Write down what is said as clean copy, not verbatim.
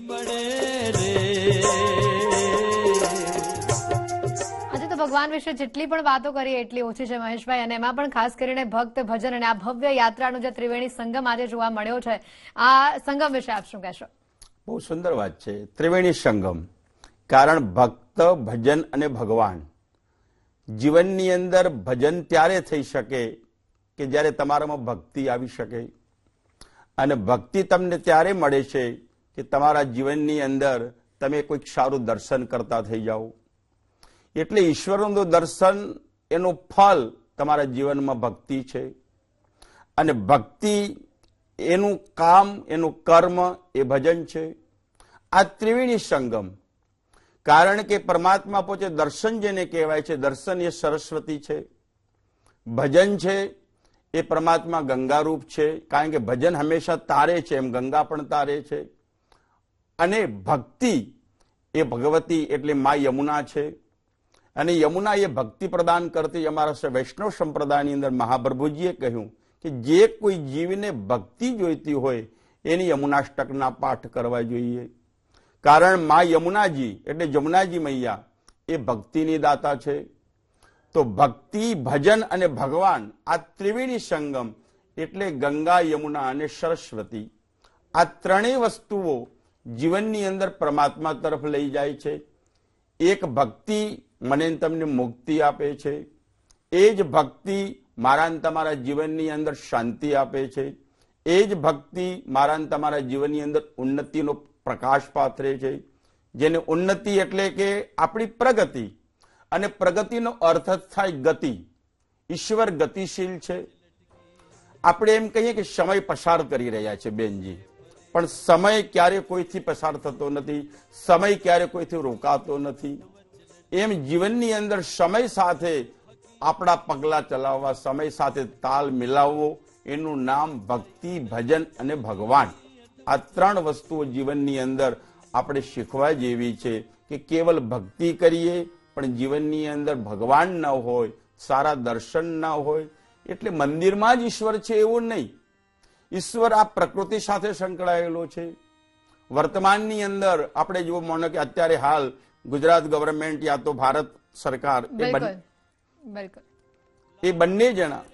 આજે તો ભગવાન વિશે જેટલી પણ વાતો કરીએ એટલી ઓછી છે મહેશભાઈ, અને એમાં પણ ખાસ કરીને ભક્ત ભજન અને આ ભવ્ય યાત્રાનો જે ત્રિવેણી સંગમ આજે જોવા મળ્યો છે, આ સંગમ વિશે આપ શું કહેશો? બહુ સુંદર વાત છે ત્રિવેણી સંગમ. કારણ ભક્ત ભજન અને ભગવાન, જીવનની અંદર ભજન ત્યારે થઈ શકે કે જ્યારે તમારામાં ભક્તિ આવી શકે, અને ભક્તિ તમને ત્યારે મળે છે કે તમારા જીવનની અંદર તમે કોઈક સારું દર્શન કરતા થઈ જાઓ. એટલે ઈશ્વરનું દર્શન એનું ફળ તમારા જીવનમાં ભક્તિ છે, અને ભક્તિ એનું કામ એનું કર્મ એ ભજન છે. આ ત્રિવેણી સંગમ, કારણ કે પરમાત્મા પોતે દર્શન જેને કહેવાય છે, દર્શન એ સરસ્વતી છે, ભજન છે એ પરમાત્મા ગંગારૂપ છે, કારણ કે ભજન હંમેશા તારે છે એમ ગંગા પણ તારે છે, અને ભક્તિ એ ભગવતી એટલે મા યમુના છે, અને યમુના એ ભક્તિ પ્રદાન કરતી. અમારા વૈષ્ણવ સંપ્રદાયની અંદર મહાપ્રભુજીએ કહ્યું કે જે કોઈ જીવને ભક્તિ જોઈતી હોય એની યમુનાષ્ટકના પાઠ કરવા જોઈએ. કારણ મા યમુનાજી એટલે જમુનાજી મૈયા એ ભક્તિની દાતા છે. તો ભક્તિ ભજન અને ભગવાન આ ત્રિવેણી સંગમ એટલે ગંગા યમુના અને સરસ્વતી, આ ત્રણેય વસ્તુઓ જીવનની અંદર પરમાત્મા તરફ લઈ જાય છે. એક ભક્તિ મને તમને મુક્તિ આપે છે, એ જ ભક્તિ મારા તમારા જીવનની અંદર શાંતિ આપે છે, એ જ ભક્તિ મારા તમારા જીવનની અંદર ઉન્નતિનો પ્રકાશ પાથરે છે. જેને ઉન્નતિ એટલે કે આપણી પ્રગતિ, અને પ્રગતિનો અર્થ જ થાય ગતિ. ઈશ્વર ગતિશીલ છે. આપણે એમ કહીએ કે સમય પસાર કરી રહ્યા છે બેનજી, પણ સમય ક્યારે કોઈથી પસાર થતો નથી, સમય ક્યારે કોઈથી રોકાતો નથી. એમ જીવનની અંદર સમય સાથે આપણા પગલા ચલાવવા, સમય સાથે તાલ મિલાવવો, એનું નામ ભક્તિ ભજન અને ભગવાન. આ ત્રણ વસ્તુઓ જીવનની અંદર આપણે શીખવા જેવી છે કે કેવલ ભક્તિ કરીએ પણ જીવનની અંદર ભગવાન ન હોય, સારા દર્શન ન હોય, એટલે મંદિરમાં જ ઈશ્વર છે એવું નહીં. ઈશ્વર આ પ્રકૃતિ સાથે સંકળાયેલો છે. વર્તમાનની અંદર આપણે જો માનો કે અત્યારે હાલ ગુજરાત ગવર્મેન્ટ યા તો ભારત સરકાર એ બંને જણા